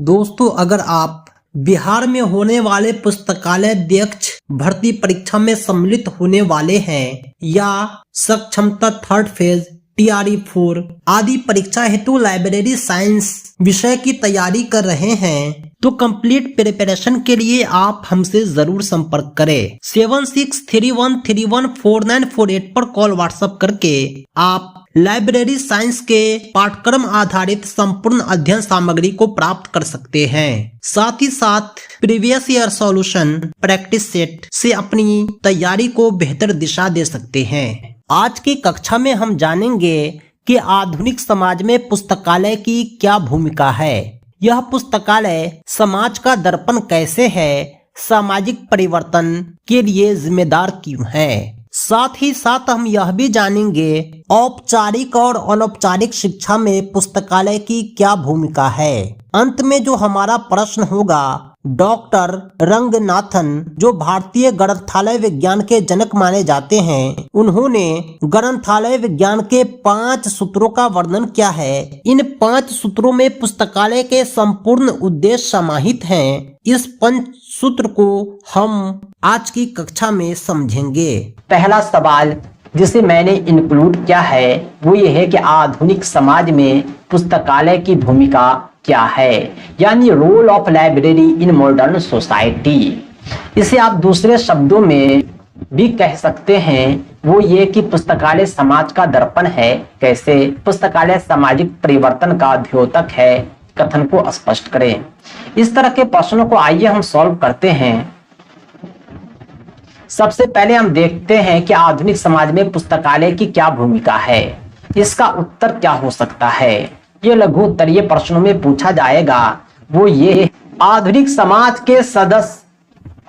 दोस्तों, अगर आप बिहार में होने वाले पुस्तकालय अध्यक्ष भर्ती परीक्षा में सम्मिलित होने वाले हैं या सक्षमता थर्ड फेज TRE-4 आदि परीक्षा हेतु लाइब्रेरी साइंस विषय की तैयारी कर रहे हैं तो कंप्लीट प्रिपरेशन के लिए आप हमसे जरूर संपर्क करें। 7631314948 पर कॉल व्हाट्सएप करके आप लाइब्रेरी साइंस के पाठ्यक्रम आधारित संपूर्ण अध्ययन सामग्री को प्राप्त कर सकते हैं। साथ ही साथ previous year solution practice set से अपनी तैयारी को बेहतर दिशा दे सकते हैं। आज की कक्षा में हम जानेंगे कि आधुनिक समाज में पुस्तकालय की क्या भूमिका है, यह पुस्तकालय समाज का दर्पण कैसे है, सामाजिक परिवर्तन के लिए जिम्मेदार क्यों है। साथ ही साथ हम यह भी जानेंगे औपचारिक और अनौपचारिक शिक्षा में पुस्तकालय की क्या भूमिका है। अंत में जो हमारा प्रश्न होगा, डॉक्टर रंगनाथन जो भारतीय ग्रंथालय विज्ञान के जनक माने जाते हैं, उन्होंने ग्रंथालय विज्ञान के 5 सूत्रों का वर्णन किया है। इन 5 सूत्रों में पुस्तकालय के संपूर्ण उद्देश्य समाहित हैं। इस 5 सूत्र को हम आज की कक्षा में समझेंगे। पहला सवाल जिसे मैंने इंक्लूड किया है वो ये है कि आधुनिक समाज में पुस्तकालय की भूमिका क्या है, यानी role of library in modern society. इसे आप दूसरे शब्दों में भी कह सकते हैं, वो ये कि पुस्तकालय समाज का दर्पण है। कैसे? पुस्तकालय सामाजिक परिवर्तन का द्योतक है। कथन को स्पष्ट करें। इस तरह के प्रश्नों को आइए हम सॉल्व करते हैं। सबसे पहले हम देखते हैं कि आधुनिक समाज में पुस्तकालय की क्या भूमिका है। इसका उत्तर क्या हो सकता है, ये लघु उत्तरीय प्रश्नों में पूछा जाएगा। वो ये, आधुनिक समाज के सदस्य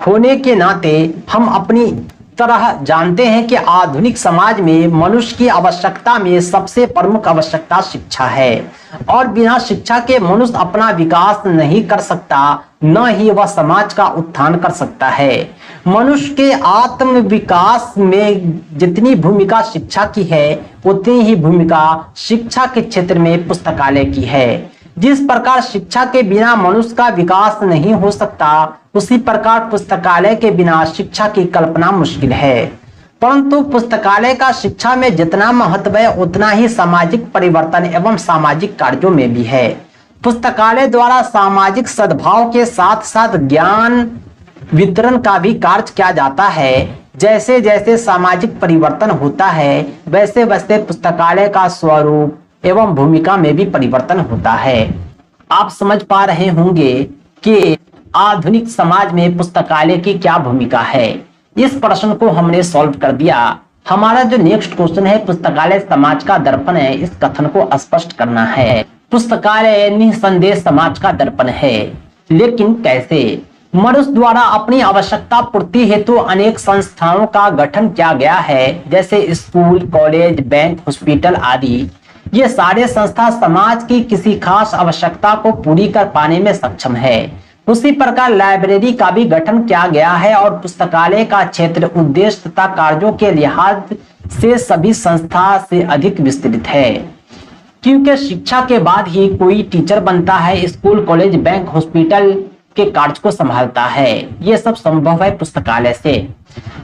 होने के नाते हम अपनी तरह जानते हैं कि आधुनिक समाज में मनुष्य की आवश्यकता में सबसे प्रमुख आवश्यकता शिक्षा है और बिना शिक्षा के मनुष्य अपना विकास नहीं कर सकता, न ही वह समाज का उत्थान कर सकता है। मनुष्य के आत्म विकास में जितनी भूमिका शिक्षा की है, उतनी ही भूमिका शिक्षा के क्षेत्र में पुस्तकालय की है। जिस प्रकार शिक्षा के बिना मनुष्य का विकास नहीं हो सकता, उसी प्रकार पुस्तकालय के बिना शिक्षा की कल्पना मुश्किल है। परंतु पुस्तकालय का शिक्षा में जितना महत्व है, उतना ही सामाजिक परिवर्तन एवं सामाजिक कार्यों में भी है। पुस्तकालय द्वारा सामाजिक सद्भाव के साथ साथ ज्ञान वितरण का भी कार्य किया जाता है। जैसे जैसे सामाजिक परिवर्तन होता है, वैसे वैसे पुस्तकालय का स्वरूप एवं भूमिका में भी परिवर्तन होता है। आप समझ पा रहे होंगे कि आधुनिक समाज में पुस्तकालय की क्या भूमिका है। इस प्रश्न को हमने सॉल्व कर दिया। हमारा जो नेक्स्ट क्वेश्चन है, पुस्तकालय समाज का दर्पण है, इस कथन को स्पष्ट करना है। पुस्तकालय निसंदेह समाज का दर्पण है, लेकिन कैसे? मनुष्य द्वारा अपनी आवश्यकता पूर्ति हेतु अनेक संस्थाओं का गठन किया गया है, जैसे स्कूल, कॉलेज, बैंक, हॉस्पिटल आदि। ये सारे संस्था समाज की किसी खास आवश्यकता को पूरी कर पाने में सक्षम है। उसी प्रकार लाइब्रेरी का भी गठन किया गया है और पुस्तकालय का क्षेत्र उद्देश्य तथा कार्यों के लिहाज से सभी संस्था से अधिक विस्तृत है, क्योंकि शिक्षा के बाद ही कोई टीचर बनता है, स्कूल, कॉलेज, बैंक, हॉस्पिटल के कार्य को संभालता है। यह सब संभव है पुस्तकालय से।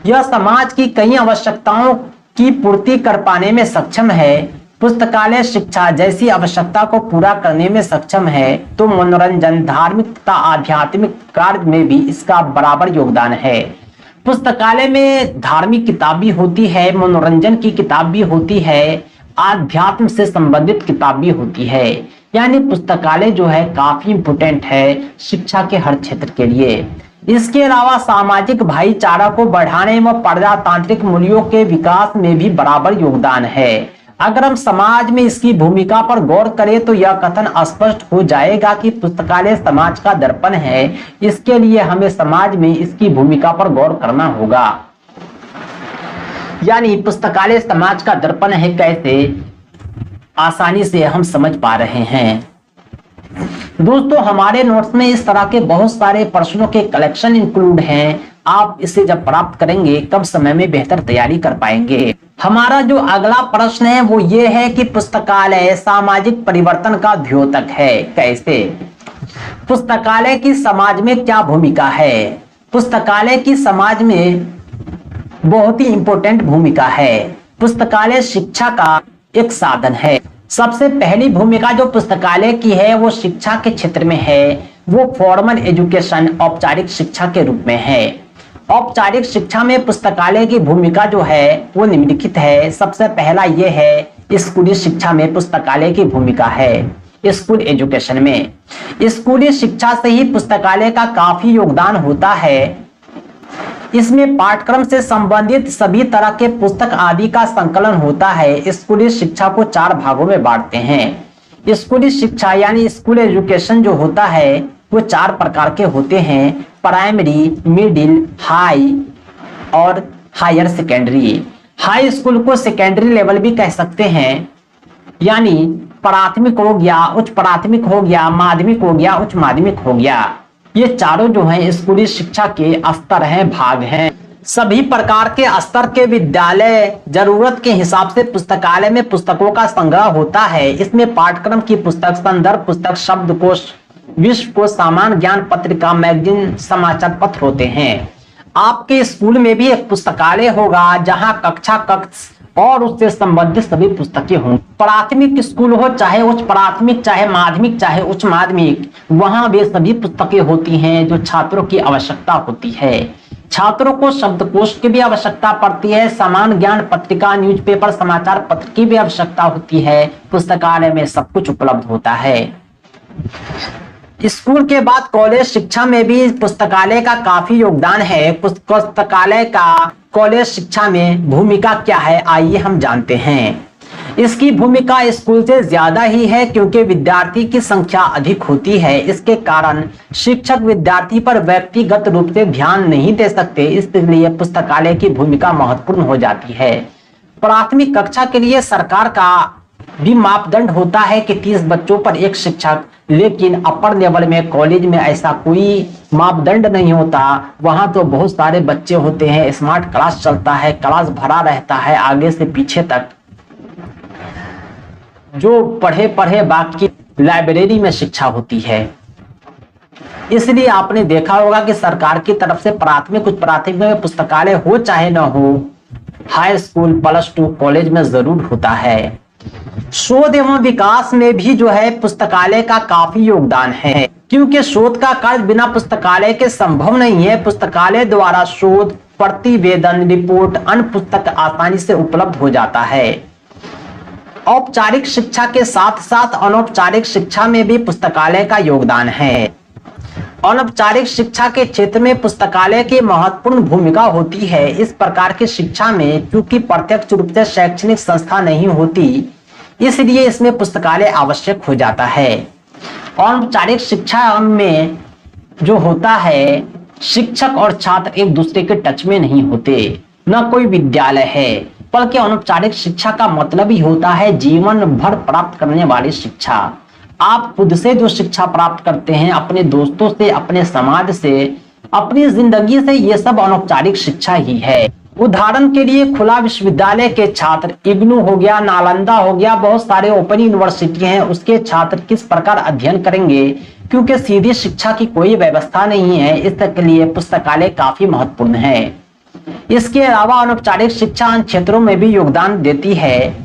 यह समाज की कई आवश्यकताओं की पूर्ति कर पाने में सक्षम है। पुस्तकालय शिक्षा जैसी आवश्यकता को पूरा करने में सक्षम है, तो मनोरंजन, धार्मिक तथा आध्यात्मिक कार्य में भी इसका बराबर योगदान है। पुस्तकालय में धार्मिक किताब भी होती है, मनोरंजन की किताब भी होती है, आध्यात्म से संबंधित किताब भी होती है। यानी पुस्तकालय जो है काफी इंपोर्टेंट है शिक्षा के हर क्षेत्र के लिए। इसके अलावा सामाजिक भाईचारा को बढ़ाने व प्रजातांत्रिक मूल्यों के विकास में भी बराबर योगदान है। अगर हम समाज में इसकी भूमिका पर गौर करें तो यह कथन स्पष्ट हो जाएगा कि पुस्तकालय समाज का दर्पण है। इसके लिए हमें समाज में इसकी भूमिका पर गौर करना होगा। यानी पुस्तकालय समाज का दर्पण है, कैसे? आसानी से हम समझ पा रहे हैं। दोस्तों, हमारे नोट्स में इस तरह के बहुत सारे प्रश्नों के कलेक्शन इंक्लूड हैं। आप इसे जब प्राप्त करेंगे, कम समय में बेहतर तैयारी कर पाएंगे। हमारा जो अगला प्रश्न है वो ये है कि पुस्तकालय सामाजिक परिवर्तन का द्योतक है। कैसे? पुस्तकालय की समाज में क्या भूमिका है? पुस्तकालय की समाज में बहुत ही इंपॉर्टेंट भूमिका है। पुस्तकालय शिक्षा का एक साधन है। सबसे पहली भूमिका जो पुस्तकालय की है वो शिक्षा के क्षेत्र में है, वो फॉर्मल एजुकेशन, औपचारिक शिक्षा के रूप में है। औपचारिक शिक्षा में पुस्तकालय की भूमिका जो है वो निम्नलिखित है। सबसे पहला ये है, स्कूली शिक्षा में पुस्तकालय की भूमिका है। स्कूल एजुकेशन में स्कूली शिक्षा से ही पुस्तकालय का काफी योगदान होता है। इसमें पाठ्यक्रम से संबंधित सभी तरह के पुस्तक आदि का संकलन होता है। स्कूली शिक्षा को 4 भागों में बांटते हैं। स्कूली शिक्षा यानी स्कूल एजुकेशन जो होता है वो 4 प्रकार के होते हैं, प्राइमरी, मिडिल, हाई और हायर सेकेंडरी। हाई स्कूल को सेकेंडरी लेवल भी कह सकते हैं, यानी प्राथमिक हो गया, उच्च प्राथमिक हो गया, माध्यमिक हो गया, उच्च माध्यमिक हो गया। ये चारों जो हैं स्कूली शिक्षा के स्तर हैं, भाग हैं। सभी प्रकार के स्तर के विद्यालय जरूरत के हिसाब से पुस्तकालय में पुस्तकों का संग्रह होता है। इसमें पाठ्यक्रम की पुस्तक, संदर्भ पुस्तक, शब्दकोश, विश्वकोश, सामान्य ज्ञान पत्रिका, मैगजीन, समाचार पत्र होते हैं। आपके स्कूल में भी एक पुस्तकालय होगा जहां कक्षा कक्ष और उससे संबंधित सभी पुस्तकें होंगी। प्राथमिक स्कूल हो, चाहे उच्च प्राथमिक, चाहे माध्यमिक, चाहे उच्च माध्यमिक, वहां वे सभी पुस्तकें होती हैं जो छात्रों की आवश्यकता होती है। छात्रों को शब्दकोश की भी आवश्यकता पड़ती है, सामान्य ज्ञान पत्रिका, न्यूज़पेपर, समाचार पत्र की भी आवश्यकता होती है। पुस्तकालय में सब कुछ उपलब्ध होता है। स्कूल के बाद कॉलेज शिक्षा में भी पुस्तकालय का काफी योगदान है। पुस्तकालय का कॉलेज शिक्षा में भूमिका क्या है, आइए हम जानते हैं। इसकी भूमिका स्कूल से ज्यादा ही है क्योंकि विद्यार्थी की संख्या अधिक होती है। इसके कारण शिक्षक विद्यार्थी पर व्यक्तिगत रूप से ध्यान नहीं दे सकते, इसलिए पुस्तकालय की भूमिका महत्वपूर्ण हो जाती है। प्राथमिक कक्षा के लिए सरकार का भी मापदंड होता है कि 30 बच्चों पर एक शिक्षक, लेकिन अपर लेवल में कॉलेज में ऐसा कोई मापदंड नहीं होता। वहां तो बहुत सारे बच्चे होते हैं, स्मार्ट क्लास चलता है, क्लास भरा रहता है आगे से पीछे तक। जो पढ़े पढ़े बाकी लाइब्रेरी में शिक्षा होती है। इसलिए आपने देखा होगा कि सरकार की तरफ से प्राथमिक, उच्च प्राथमिक में पुस्तकालय हो चाहे न हो, हाई स्कूल, +2, कॉलेज में जरूर होता है। शोध एवं विकास में भी जो है पुस्तकालय का काफी योगदान है, क्योंकि शोध का कार्य बिना पुस्तकालय के संभव नहीं है। पुस्तकालय द्वारा शोध, प्रतिवेदन, रिपोर्ट, अन्य पुस्तक आसानी से उपलब्ध हो जाता है। औपचारिक शिक्षा के साथ साथ अनौपचारिक शिक्षा में भी पुस्तकालय का योगदान है। अनौपचारिक शिक्षा के क्षेत्र में पुस्तकालय की महत्वपूर्ण भूमिका होती है। इस प्रकार की शिक्षा में क्योंकि प्रत्यक्ष रूप से शैक्षणिक संस्था नहीं होती, इसलिए इसमें पुस्तकालय आवश्यक हो जाता है। अनौपचारिक शिक्षा में जो होता है, शिक्षक और छात्र एक दूसरे के टच में नहीं होते, न कोई विद्यालय है, बल्कि अनौपचारिक शिक्षा का मतलब ही होता है जीवन भर प्राप्त करने वाली शिक्षा। आप खुद से जो शिक्षा प्राप्त करते हैं, अपने दोस्तों से, अपने समाज से, अपनी जिंदगी से, ये सब अनौपचारिक शिक्षा ही है। उदाहरण के लिए खुला विश्वविद्यालय के छात्र, इग्नू हो गया, नालंदा हो गया, बहुत सारे ओपन यूनिवर्सिटी हैं, उसके छात्र किस प्रकार अध्ययन करेंगे, क्योंकि सीधी शिक्षा की कोई व्यवस्था नहीं है। इसके लिए पुस्तकालय काफी महत्वपूर्ण है। इसके अलावा अनौपचारिक शिक्षा अन्य क्षेत्रों में भी योगदान देती है,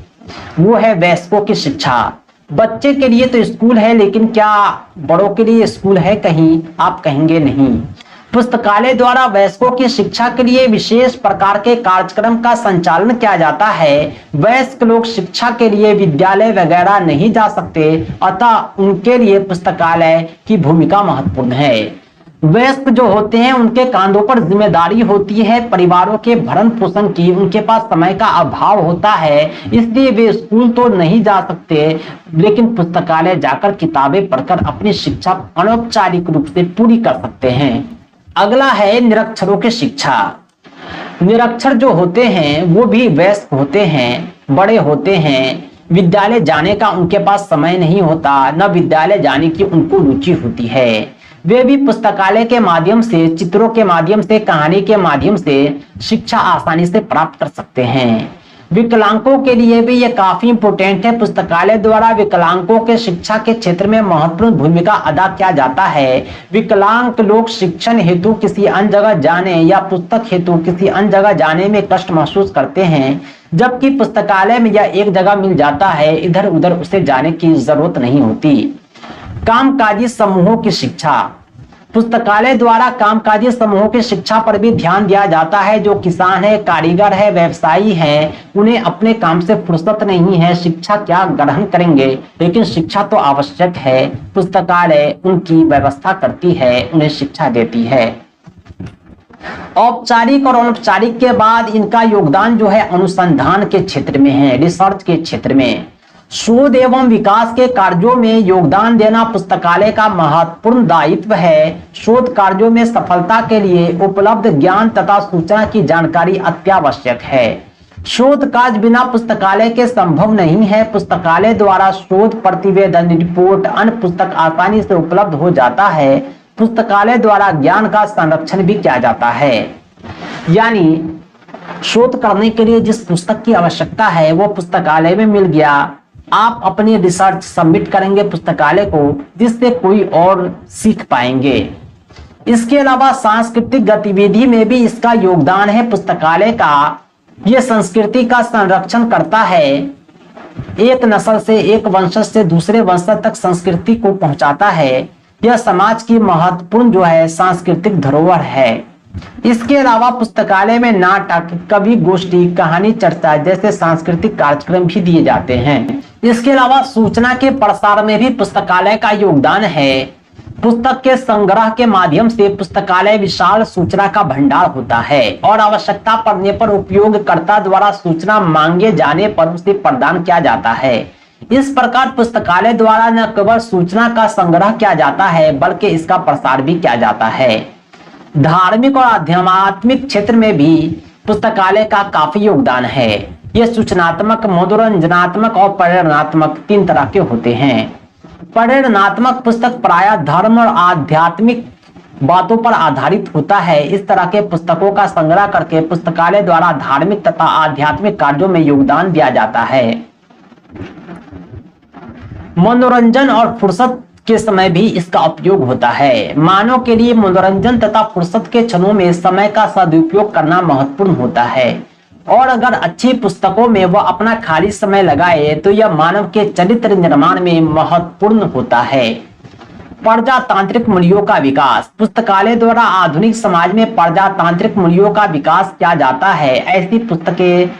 वो है वयस्कों की शिक्षा। बच्चे के लिए तो स्कूल है, लेकिन क्या बड़ों के लिए स्कूल है कहीं? आप कहेंगे नहीं। पुस्तकालय द्वारा वयस्कों की शिक्षा के लिए विशेष प्रकार के कार्यक्रम का संचालन किया जाता है। वयस्क लोग शिक्षा के लिए विद्यालय वगैरह नहीं जा सकते, अतः उनके लिए पुस्तकालय की भूमिका महत्वपूर्ण है। वयस्क जो होते हैं उनके कांधों पर जिम्मेदारी होती है परिवारों के भरण पोषण की, उनके पास समय का अभाव होता है, इसलिए वे स्कूल तो नहीं जा सकते, लेकिन पुस्तकालय जाकर किताबें पढ़कर अपनी शिक्षा अनौपचारिक रूप से पूरी कर सकते हैं। अगला है निरक्षरों की शिक्षा। निरक्षर जो होते हैं वो भी वयस्क होते हैं, बड़े होते हैं, विद्यालय जाने का उनके पास समय नहीं होता, न विद्यालय जाने की उनको रुचि होती है। वे भी पुस्तकालय के माध्यम से, चित्रों के माध्यम से, कहानी के माध्यम से शिक्षा आसानी से प्राप्त कर सकते हैं। विकलांगों के लिए भी ये काफी इंपोर्टेंट है। पुस्तकालय द्वारा विकलांगों के शिक्षा के क्षेत्र में महत्वपूर्ण भूमिका अदा किया जाता है। विकलांग लोग शिक्षण हेतु किसी अन्य जगह जाने या पुस्तक हेतु किसी अन्य जगह जाने में कष्ट महसूस करते हैं, जबकि पुस्तकालय में यह एक जगह मिल जाता है, इधर उधर उसे जाने की जरूरत नहीं होती। कामकाजी समूहों की शिक्षा। पुस्तकालय द्वारा कामकाजी समूहों की शिक्षा पर भी ध्यान दिया जाता है। जो किसान है, कारीगर है, व्यवसायी है, उन्हें अपने काम से फुर्सत नहीं है, शिक्षा क्या ग्रहण करेंगे, लेकिन शिक्षा तो आवश्यक है। पुस्तकालय उनकी व्यवस्था करती है, उन्हें शिक्षा देती है। औपचारिक और अनौपचारिक के बाद इनका योगदान जो है अनुसंधान के क्षेत्र में है, रिसर्च के क्षेत्र में। शोध एवं विकास के कार्यों में योगदान देना पुस्तकालय का महत्वपूर्ण दायित्व है। शोध कार्यों में सफलता के लिए उपलब्ध ज्ञान तथा सूचना की जानकारी अत्यावश्यक है। शोध कार्य बिना पुस्तकालय के संभव नहीं है। पुस्तकालय द्वारा शोध प्रतिवेदन, रिपोर्ट, अन्य पुस्तक आसानी से उपलब्ध हो जाता है। पुस्तकालय द्वारा ज्ञान का संरक्षण भी किया जाता है। यानी शोध करने के लिए जिस पुस्तक की आवश्यकता है वो पुस्तकालय में मिल गया। आप अपनी रिसर्च सबमिट करेंगे पुस्तकालय को, जिससे कोई और सीख पाएंगे। इसके अलावा सांस्कृतिक गतिविधि में भी इसका योगदान है पुस्तकालय का। यह संस्कृति का संरक्षण करता है। एक नस्ल से, एक वंशज से दूसरे वंशज तक संस्कृति को पहुंचाता है। यह समाज की महत्वपूर्ण जो है सांस्कृतिक धरोहर है। इसके अलावा पुस्तकालय में नाटक, कवि गोष्ठी, कहानी चर्चा जैसे सांस्कृतिक कार्यक्रम भी दिए जाते हैं। इसके अलावा सूचना के प्रसार में भी पुस्तकालय का योगदान है। पुस्तक के संग्रह के माध्यम से पुस्तकालय विशाल सूचना का भंडार होता है और आवश्यकता पड़ने पर उपयोगकर्ता द्वारा सूचना मांगे जाने पर उसे प्रदान किया जाता है। इस प्रकार पुस्तकालय द्वारा न केवल सूचना का संग्रह किया जाता है बल्कि इसका प्रसार भी किया जाता है। धार्मिक और आध्यात्मिक क्षेत्र में भी पुस्तकालय का काफी योगदान है। ये सूचनात्मक, मनोरंजनात्मक और प्रेरणात्मक तीन तरह के होते हैं। प्रेरणात्मक पुस्तक प्रायः धर्म और आध्यात्मिक बातों पर आधारित होता है। इस तरह के पुस्तकों का संग्रह करके पुस्तकालय द्वारा धार्मिक तथा आध्यात्मिक कार्यों में योगदान दिया जाता है। मनोरंजन और फुर्सत के समय भी इसका उपयोग होता है। मानव के लिए मनोरंजन तथा फुर्सत के क्षणों में समय का सदुपयोग करना महत्वपूर्ण होता है और अगर अच्छी पुस्तकों में वह अपना खाली समय लगाए तो यह मानव के चरित्र निर्माण में महत्वपूर्ण होता है। प्रजातांत्रिक मूल्यों का विकास। पुस्तकालय द्वारा आधुनिक समाज में प्रजातांत्रिक मूल्यों का विकास किया जाता है। ऐसी पुस्तकें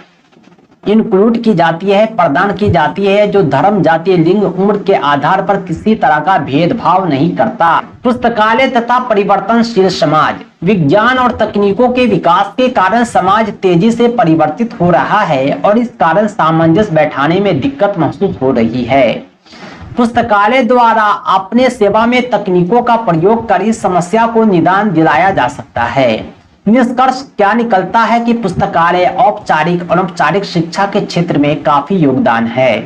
इंक्लूड की जाती है, प्रदान की जाती है जो धर्म, जाति, लिंग, उम्र के आधार पर किसी तरह का भेदभाव नहीं करता। पुस्तकालय तथा परिवर्तनशील समाज। विज्ञान और तकनीकों के विकास के कारण समाज तेजी से परिवर्तित हो रहा है और इस कारण सामंजस्य बैठाने में दिक्कत महसूस हो रही है। पुस्तकालय द्वारा अपने सेवा में तकनीकों का प्रयोग कर इस समस्या को निदान दिलाया जा सकता है। निष्कर्ष क्या निकलता है कि पुस्तकालय औपचारिक और अनौपचारिक शिक्षा के क्षेत्र में काफी योगदान है।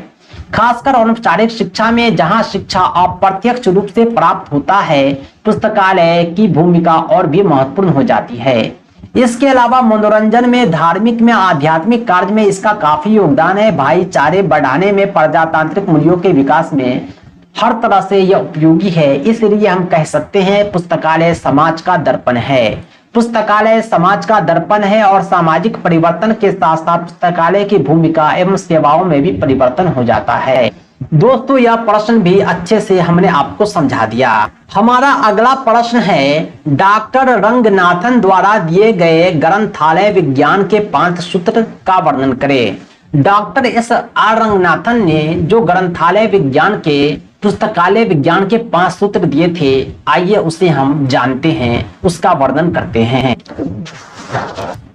खासकर अनौपचारिक शिक्षा में जहां शिक्षा अप्रत्यक्ष रूप से प्राप्त होता है, पुस्तकालय की भूमिका और भी महत्वपूर्ण हो जाती है। इसके अलावा मनोरंजन में, धार्मिक में, आध्यात्मिक कार्य में इसका काफी योगदान है। भाईचारे बढ़ाने में, प्रजातांत्रिक मूल्यों के विकास में हर तरह से यह उपयोगी है। इसलिए हम कह सकते हैं पुस्तकालय समाज का दर्पण है। पुस्तकालय समाज का दर्पण है और सामाजिक परिवर्तन के साथ साथ पुस्तकालय की भूमिका एवं सेवाओं में भी परिवर्तन हो जाता है। दोस्तों, यह प्रश्न भी अच्छे से हमने आपको समझा दिया। हमारा अगला प्रश्न है, डॉक्टर रंगनाथन द्वारा दिए गए ग्रंथालय विज्ञान के 5 सूत्र का वर्णन करें। Doctor S.R. रंगनाथन ने जो ग्रंथालय विज्ञान के, पुस्तकालय विज्ञान के 5 सूत्र दिए थे, आइए उसे हम जानते हैं, उसका वर्णन करते हैं।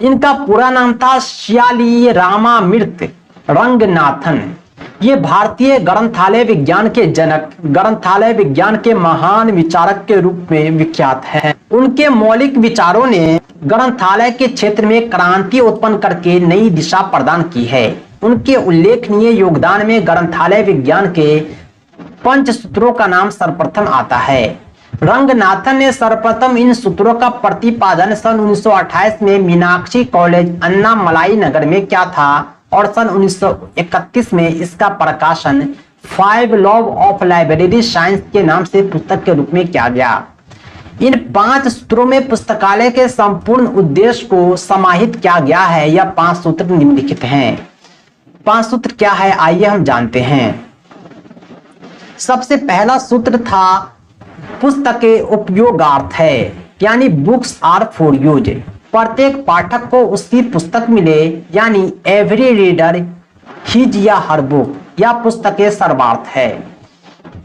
इनका पूरा नाम था श्याली रामामृत रंगनाथन। ये भारतीय ग्रंथालय विज्ञान के जनक, ग्रंथालय विज्ञान के महान विचारक के रूप में विख्यात हैं। उनके मौलिक विचारों ने ग्रंथालय के क्षेत्र में क्रांति उत्पन्न करके नई दिशा प्रदान की है। उनके उल्लेखनीय योगदान में ग्रंथालय विज्ञान के 5 सूत्रों का नाम सर्वप्रथम आता है। रंगनाथन ने सर्वप्रथम इन सूत्रों का प्रतिपादन सन 1928 में मीनाक्षी कॉलेज, अन्नामलाई नगर में किया था। और सन 1931 में इसका प्रकाशन 5 लॉ ऑफ लाइब्रेरी साइंस के नाम से पुस्तक के रूप में किया गया। इन 5 सूत्रों में पुस्तकालय के संपूर्ण उद्देश्य को समाहित किया गया है। यह 5 सूत्र निम्नलिखित हैं। 5 सूत्र क्या है, आइए हम जानते हैं। सबसे पहला सूत्र था पुस्तकें उपयोगार्थ है, यानी बुक्स आर फॉर यूज। प्रत्येक पाठक को उसकी पुस्तक मिले, यानी एवरी रीडर हिज या हर बुक, या पुस्तकें सर्वार्थ है।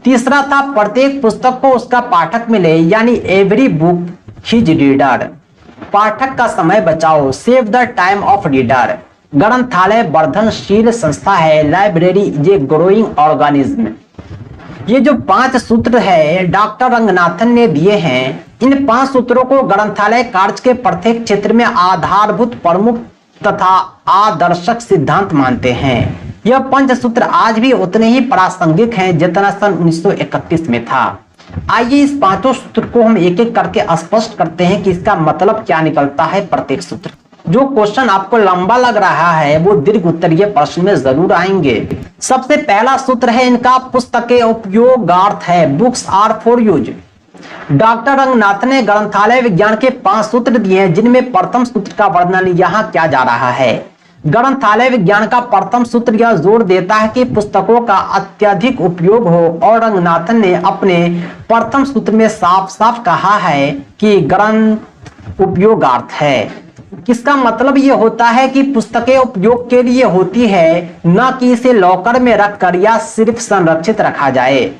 तीसरा था प्रत्येक पुस्तक को उसका पाठक मिले, यानी एवरी बुक हिज रीडर। पाठक का समय बचाओ, save the time of reader. ग्रंथालय वर्धनशील संस्था है, library is a growing organism. ये जो 5 सूत्र है डॉक्टर रंगनाथन ने दिए हैं, इन 5 सूत्रों को ग्रंथालय कार्य के प्रत्येक क्षेत्र में आधारभूत प्रमुख तथा आदर्शक सिद्धांत मानते हैं। यह 5 सूत्र आज भी उतने ही प्रासंगिक हैं जितना सन 1931 में था। आइए इस 5 सूत्र को हम एक एक करके स्पष्ट करते हैं कि इसका मतलब क्या निकलता है प्रत्येक सूत्र। जो क्वेश्चन आपको लंबा लग रहा है वो दीर्घ उत्तरीय प्रश्न में जरूर आएंगे। सबसे पहला सूत्र है इनका, पुस्तकें उपयोगार्थ है, books are for use. Doctor Ranganathan ने ग्रंथालय विज्ञान के 5 सूत्र दिए हैं, जिनमें प्रथम सूत्र का वर्णन यहाँ किया जा रहा है। ग्रंथालय विज्ञान का प्रथम सूत्र यह जोर देता है कि पुस्तकों का अत्यधिक उपयोग हो, और रंगनाथन ने अपने प्रथम सूत्र में साफ साफ कहा है कि ग्रंथ उपयोगार्थ है। इसका मतलब ये होता है कि पुस्तकें उपयोग के लिए होती है, न कि इसे लॉकर में रखकर या सिर्फ संरक्षित रखा जाए।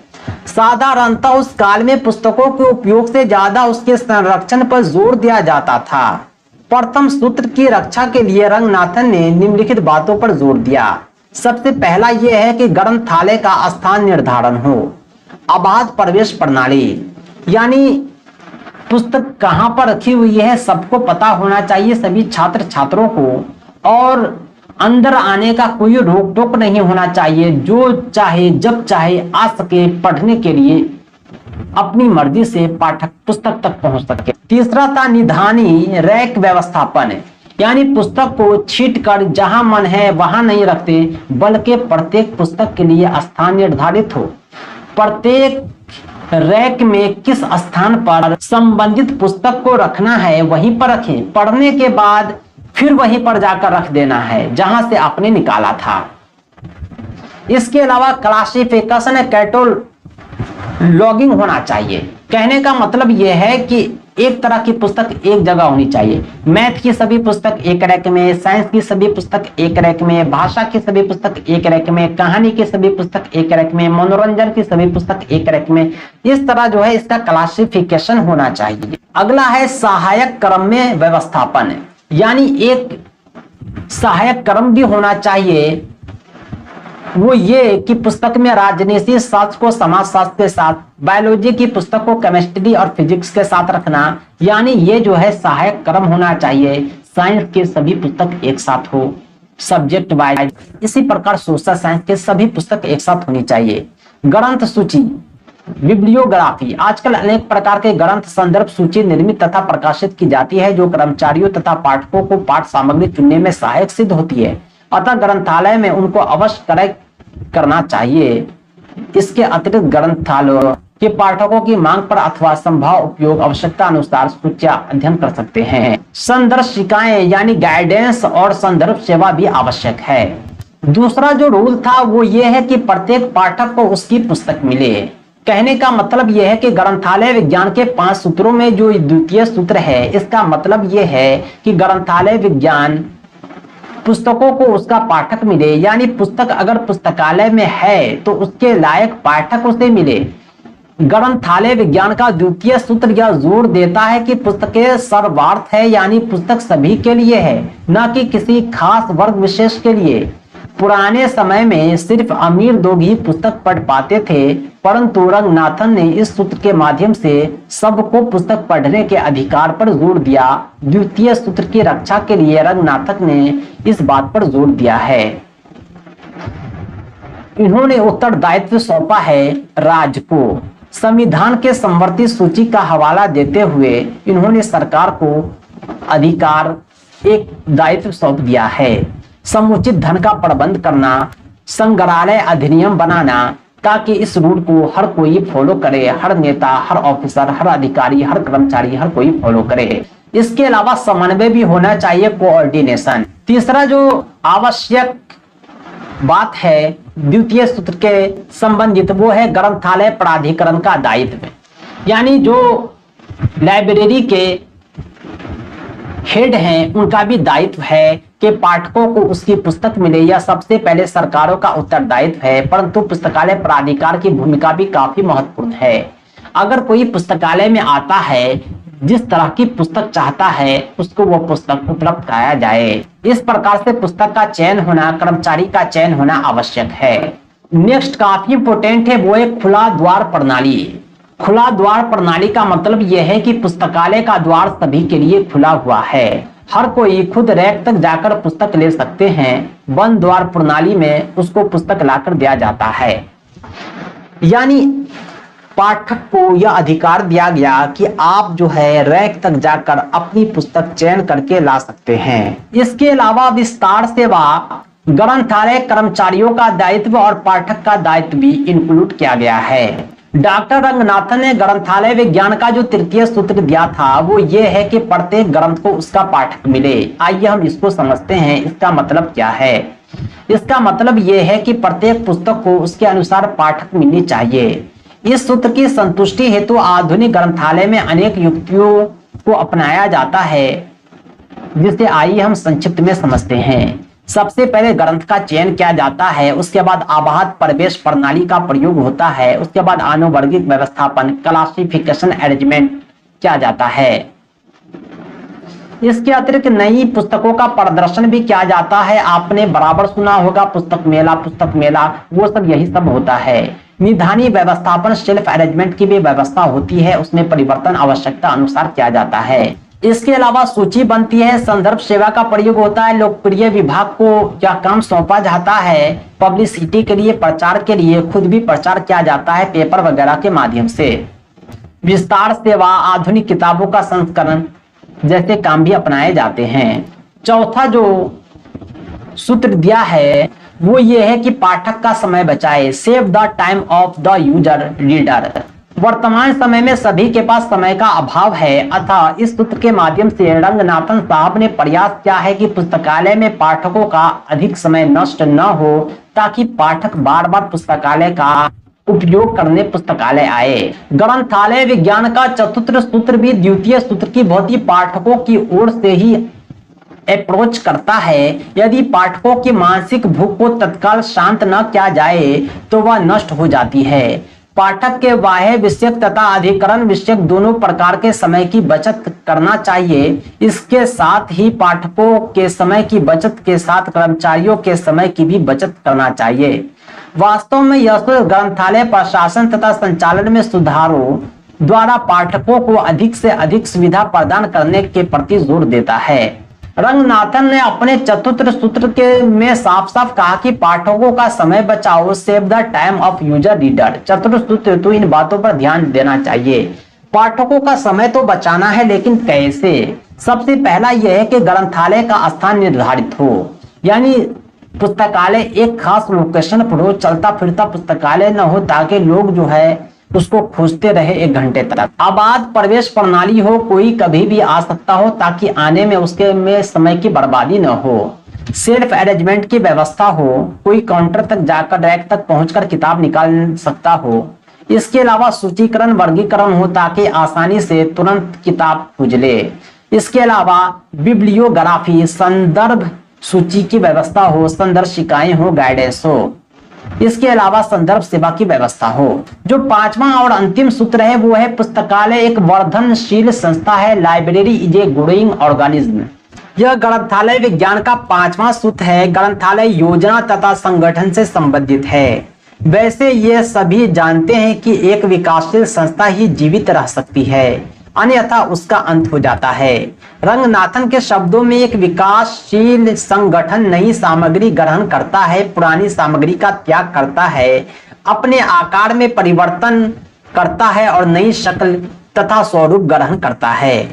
साधारणतः उस काल में पुस्तकों के उपयोग से ज्यादा उसके संरक्षण पर जोर दिया जाता था। प्रथम सूत्र की रक्षा के लिए रंगनाथन ने निम्नलिखित बातों पर जोर दिया। सबसे पहला यह है कि ग्रंथालय का स्थान निर्धारण हो। अबाध प्रवेश प्रणाली, यानी पुस्तक कहाँ पर रखी हुई है सबको पता होना चाहिए, सभी छात्र छात्रों को, और अंदर आने का कोई रोक टोक नहीं होना चाहिए। जो चाहे जब चाहे आ सके पढ़ने के लिए, अपनी मर्जी से पाठक पुस्तक तक पहुंच सके। तीसरा था निधानी रैक व्यवस्थापन, यानी पुस्तक को छीट कर जहां मन है वहां नहीं रखते, बल्कि प्रत्येक पुस्तक के लिए स्थान निर्धारित हो। प्रत्येक रैक में किस स्थान पर संबंधित पुस्तक को रखना है वहीं पर रखें। पढ़ने के बाद फिर वहीं पर जाकर रख देना है जहां से आपने निकाला था। इसके अलावा क्लासिफिकेशन कैटलॉगिंग होना चाहिए। कहने का मतलब यह है कि एक तरह की पुस्तक एक जगह होनी चाहिए। मैथ की सभी पुस्तक एक रैक में, साइंस की सभी पुस्तक एक रैक में, भाषा की सभी पुस्तक एक रैक में, कहानी की सभी पुस्तक एक रैक में, मनोरंजन की सभी पुस्तक एक रैक में। इस तरह जो है इसका क्लासिफिकेशन होना चाहिए। अगला है सहायक क्रम में व्यवस्थापन, यानी एक सहायक क्रम भी होना चाहिए। वो ये कि पुस्तक में राजनीति शास्त्र को समाज शास्त्र के साथ, बायोलॉजी की पुस्तक को केमिस्ट्री और फिजिक्स के साथ रखना, यानी ये जो है सहायक क्रम होना चाहिए। साइंस के सभी पुस्तक एक साथ हो, सब्जेक्ट वाइज। इसी प्रकार सोशल साइंस के सभी पुस्तक एक साथ होनी चाहिए। ग्रंथ सूची, बिब्लियोग्राफी, आजकल अनेक प्रकार के ग्रंथ संदर्भ सूची निर्मित तथा प्रकाशित की जाती है, जो कर्मचारियों तथा पाठकों को पाठ सामग्री चुनने में सहायक सिद्ध होती है। अतः ग्रंथालय में उनको अवश्य क्रय करना चाहिए। इसके अतिरिक्त ग्रंथालयों के पाठकों की मांग पर अथवा संभाव उपयोग आवश्यकता अनुसार सूचियां अध्ययन कर सकते हैं। संदर्शिकाएं यानी गाइडेंस और संदर्भ सेवा भी आवश्यक है। दूसरा जो रूल था वो ये है कि प्रत्येक पाठक को उसकी पुस्तक मिले। कहने का मतलब यह है कि ग्रंथालय विज्ञान के 5 सूत्रों में जो द्वितीय सूत्र है, इसका मतलब यह है कि ग्रंथालय विज्ञान पुस्तकों को उसका पाठक मिले, यानी पुस्तक अगर पुस्तकालय में है तो उसके लायक पाठक उसे मिले। ग्रंथालय विज्ञान का द्वितीय सूत्र यह जोर देता है कि पुस्तकें सर्वार्थ है, यानी पुस्तक सभी के लिए है, न कि किसी खास वर्ग विशेष के लिए। पुराने समय में सिर्फ अमीर लोग ही पुस्तक पढ़ पाते थे, परंतु रंगनाथन ने इस सूत्र के माध्यम से सबको पुस्तक पढ़ने के अधिकार पर जोर दिया। द्वितीय सूत्र की रक्षा के लिए रंगनाथन ने इस बात पर जोर दिया है। इन्होंने उत्तरदायित्व सौंपा है राज्य को। संविधान के समवर्ती सूची का हवाला देते हुए इन्होंने सरकार को अधिकार एक दायित्व सौंप दिया है। समुचित धन का प्रबंध करना, संग्रहालय अधिनियम बनाना ताकि इस रूल को हर कोई फॉलो करे, हर नेता, हर ऑफिसर, हर अधिकारी, हर कर्मचारी, हर कोई फॉलो करे। इसके अलावा समन्वय भी होना चाहिए, कोऑर्डिनेशन। तीसरा जो आवश्यक बात है द्वितीय सूत्र के संबंधित, वो है ग्रंथालय प्राधिकरण का दायित्व। यानी जो लाइब्रेरी के हेड हैं उनका भी दायित्व है कि पाठकों को उसकी पुस्तक मिले, या सबसे पहले सरकारों का उत्तरदायित्व है। परंतु पुस्तकालय प्राधिकार की भूमिका भी काफी महत्वपूर्ण है। अगर कोई पुस्तकालय में आता है, जिस तरह की पुस्तक चाहता है उसको वो पुस्तक उपलब्ध कराया जाए। इस प्रकार से पुस्तक का चयन होना, कर्मचारी का चयन होना आवश्यक है। नेक्स्ट काफी इंपोर्टेंट है, वो एक खुला द्वार प्रणाली। खुला द्वार प्रणाली का मतलब यह है कि पुस्तकालय का द्वार सभी के लिए खुला हुआ है, हर कोई खुद रैक तक जाकर पुस्तक ले सकते हैं। बंद द्वार प्रणाली में उसको पुस्तक लाकर दिया जाता है। यानी पाठक को यह अधिकार दिया गया कि आप जो है रैक तक जाकर अपनी पुस्तक चयन करके ला सकते हैं। इसके अलावा विस्तार सेवा, ग्रंथालय कर्मचारियों का दायित्व और पाठक का दायित्व भी इंक्लूड किया गया है। डॉक्टर रंगनाथन ने ग्रंथालय विज्ञान का जो तृतीय सूत्र दिया था वो ये है कि प्रत्येक ग्रंथ को उसका पाठक मिले। आइए हम इसको समझते हैं, इसका मतलब क्या है। इसका मतलब ये है कि प्रत्येक पुस्तक को उसके अनुसार पाठक मिलनी चाहिए। इस सूत्र की संतुष्टि हेतु आधुनिक ग्रंथालय में अनेक युक्तियों को अपनाया जाता है, जिसे आइए हम संक्षिप्त में समझते हैं। सबसे पहले ग्रंथ का चयन किया जाता है, उसके बाद आबाद प्रवेश प्रणाली का प्रयोग होता है, उसके बाद आनुवर्गिक व्यवस्थापन, क्लासिफिकेशन अरेंजमेंट किया जाता है। इसके अतिरिक्त नई पुस्तकों का प्रदर्शन भी किया जाता है। आपने बराबर सुना होगा पुस्तक मेला, वो सब यही सब होता है। निधानी व्यवस्थापन, सेल्फ अरेंजमेंट की भी व्यवस्था होती है, उसमें परिवर्तन आवश्यकता अनुसार किया जाता है। इसके अलावा सूची बनती है, संदर्भ सेवा का प्रयोग होता है, लोकप्रिय विभाग को यह काम सौंपा जाता है। पब्लिसिटी के लिए, प्रचार के लिए खुद भी प्रचार किया जाता है पेपर वगैरह के माध्यम से। विस्तार सेवा, आधुनिक किताबों का संस्करण जैसे काम भी अपनाए जाते हैं। चौथा जो सूत्र दिया है वो ये है कि पाठक का समय बचाए, save the time of the user reader. वर्तमान समय में सभी के पास समय का अभाव है, अतः इस सूत्र के माध्यम से रंगनाथन साहब ने प्रयास किया है कि पुस्तकालय में पाठकों का अधिक समय नष्ट न हो, ताकि पाठक बार बार पुस्तकालय का उपयोग करने पुस्तकालय आए। ग्रंथालय विज्ञान का चतुर्थ सूत्र भी द्वितीय सूत्र की भांति पाठकों की ओर से ही अप्रोच करता है। यदि पाठकों की मानसिक भूख को तत्काल शांत न किया जाए तो वह नष्ट हो जाती है। पाठक के बाह्य विषयक तथा अधिकरण विषयक दोनों प्रकार के समय की बचत करना चाहिए। इसके साथ ही पाठकों के समय की बचत के साथ कर्मचारियों के समय की भी बचत करना चाहिए। वास्तव में यह ग्रंथालय प्रशासन तथा संचालन में सुधारों द्वारा पाठकों को अधिक से अधिक सुविधा प्रदान करने के प्रति जोर देता है। रंगनाथन ने अपने चतुर्थ सूत्र के में साफ साफ कहा कि पाठकों का समय बचाओ, save the time of user reader. चतुर्थ सूत्र तो इन बातों पर ध्यान देना चाहिए। पाठकों का समय तो बचाना है, लेकिन कैसे? सबसे पहला यह है कि ग्रंथालय का स्थान निर्धारित हो, यानी पुस्तकालय एक खास लोकेशन पर हो, चलता फिरता पुस्तकालय न हो, ताकि लोग जो है उसको खोजते रहे 1 घंटे तक। आबाद प्रवेश प्रणाली हो, कोई कभी भी आ सकता हो, ताकि आने में उसके में समय की बर्बादी न हो। सेल्फ अरेंजमेंट की व्यवस्था हो, कोई काउंटर तक जाकर रैक तक पहुंचकर किताब निकाल सकता हो। इसके अलावा सूचीकरण वर्गीकरण हो, ताकि आसानी से तुरंत किताब खोज ले। इसके अलावा बिब्लियोग्राफी, संदर्भ सूची की व्यवस्था हो, संदर्शिकाएं हो, गाइडेंस हो। इसके अलावा संदर्भ सेवा की व्यवस्था हो। जो 5वां और अंतिम सूत्र है वो है पुस्तकालय एक वर्धनशील संस्था है। Library is a growing organism. यह ग्रंथालय विज्ञान का 5वां सूत्र है। ग्रंथालय योजना तथा संगठन से संबंधित है। वैसे ये सभी जानते हैं कि एक विकासशील संस्था ही जीवित रह सकती है, अन्यथा उसका अंत हो जाता है। रंगनाथन के शब्दों में एक विकासशील संगठन नई सामग्री ग्रहण करता है, पुरानी सामग्री का त्याग करता है, अपने आकार में परिवर्तन करता है और नई शक्ल तथा स्वरूप ग्रहण करता है।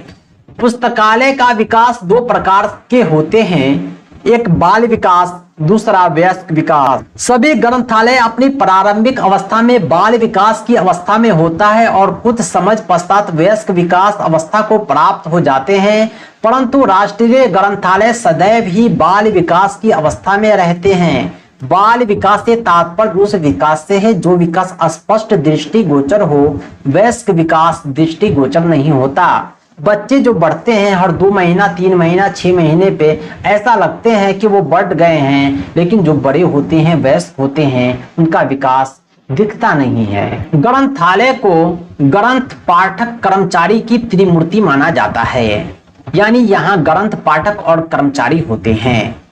पुस्तकालय का विकास 2 प्रकार के होते हैं। एक बाल विकास, दूसरा वयस्क विकास। सभी ग्रंथालय अपनी प्रारंभिक अवस्था में बाल विकास की अवस्था में होता है और कुछ समय पश्चात वयस्क विकास अवस्था को प्राप्त हो जाते हैं, परंतु राष्ट्रीय ग्रंथालय सदैव ही बाल विकास की अवस्था में रहते हैं। बाल विकास से तात्पर्य उस विकास से है जो विकास स्पष्ट दृष्टिगोचर हो, वयस्क विकास दृष्टिगोचर नहीं होता। बच्चे जो बढ़ते हैं हर 2 महीना, 3 महीना, 6 महीने पे ऐसा लगते हैं कि वो बढ़ गए हैं, लेकिन जो बड़े होते हैं, वयस्क होते हैं, उनका विकास दिखता नहीं है। ग्रंथालय को ग्रंथ पाठक कर्मचारी की त्रिमूर्ति माना जाता है, यानी यहाँ ग्रंथ पाठक और कर्मचारी होते हैं।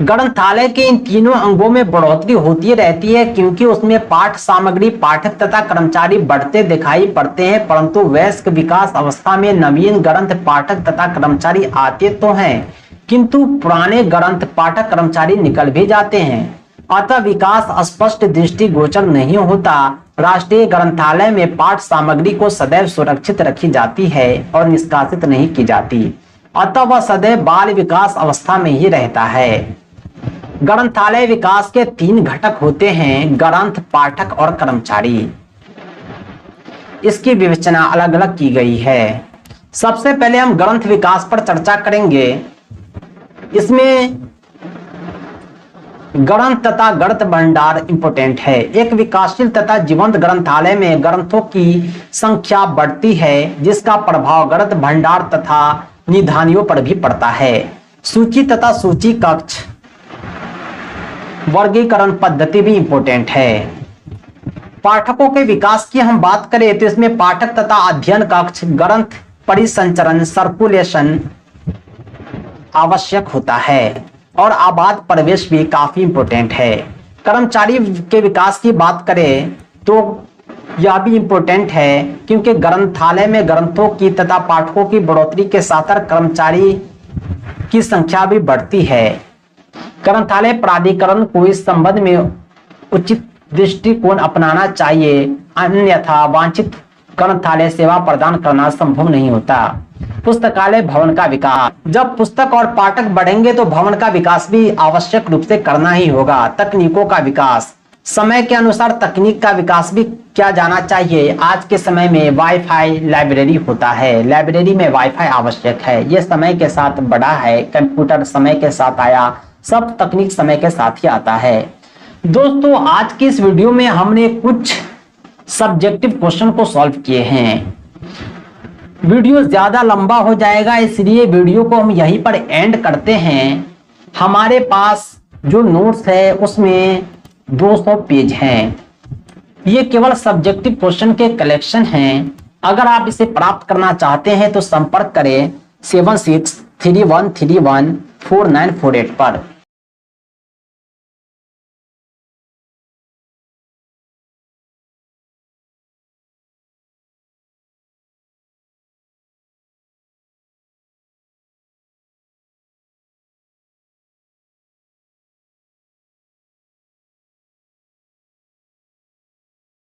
ग्रंथालय के इन तीनों अंगों में बढ़ोतरी होती रहती है, क्योंकि उसमें पाठ सामग्री, पाठक तथा कर्मचारी बढ़ते दिखाई पड़ते हैं, परंतु वयस्क विकास अवस्था में नवीन ग्रंथ पाठक तथा कर्मचारी आते तो हैं, किंतु पुराने ग्रंथ पाठक कर्मचारी निकल भी जाते हैं, अतः विकास स्पष्ट दृष्टिगोचर नहीं होता। राष्ट्रीय ग्रंथालय में पाठ सामग्री को सदैव सुरक्षित रखी जाती है और निष्कासित नहीं की जाती, अतः वह सदैव बाल विकास अवस्था में ही रहता है। ग्रंथालय विकास के 3 घटक होते हैं, ग्रंथ, पाठक और कर्मचारी। इसकी विवेचना अलग अलग की गई है। सबसे पहले हम ग्रंथ विकास पर चर्चा करेंगे। इसमें ग्रंथ तथा ग्रंथ भंडार इंपोर्टेंट है। एक विकासशील तथा जीवंत ग्रंथालय में ग्रंथों की संख्या बढ़ती है, जिसका प्रभाव ग्रंथ भंडार तथा निधानियों पर भी पड़ता है। सूची तथा सूची कक्ष वर्गीकरण पद्धति भी इंपोर्टेंट है। पाठकों के विकास की हम बात करें तो इसमें पाठक तथा अध्ययन कक्ष, ग्रंथ परिसंचरण, सर्कुलेशन आवश्यक होता है और आबाद प्रवेश भी काफी इंपोर्टेंट है। कर्मचारी के विकास की बात करें तो यह भी इंपोर्टेंट है, क्योंकि ग्रंथालय में ग्रंथों की तथा पाठकों की बढ़ोतरी के साथ कर्मचारी की संख्या भी बढ़ती है। ग्रंथालय प्राधिकरण को इस संबंध में उचित दृष्टिकोण अपनाना चाहिए, अन्यथा वांछित ग्रंथालय सेवा प्रदान करना संभव नहीं होता। पुस्तकालय भवन का विकास, जब पुस्तक और पाठक बढ़ेंगे तो भवन का विकास भी आवश्यक रूप से करना ही होगा। तकनीकों का विकास, समय के अनुसार तकनीक का विकास भी किया जाना चाहिए। आज के समय में वाईफाई लाइब्रेरी होता है, लाइब्रेरी में वाईफाई आवश्यक है। यह समय के साथ बढ़ा है, कंप्यूटर समय के साथ आया, सब तकनीक समय के साथ ही आता है। दोस्तों, आज की इस वीडियो में हमने कुछ सब्जेक्टिव क्वेश्चन को सॉल्व किए हैं। वीडियो ज्यादा लंबा हो जाएगा, इसलिए वीडियो को हम यहीं पर एंड करते हैं। हमारे पास जो नोट्स है उसमें 200 पेज हैं। ये केवल सब्जेक्टिव क्वेश्चन के कलेक्शन हैं। अगर आप इसे प्राप्त करना चाहते हैं तो संपर्क करें 7631314948 पर।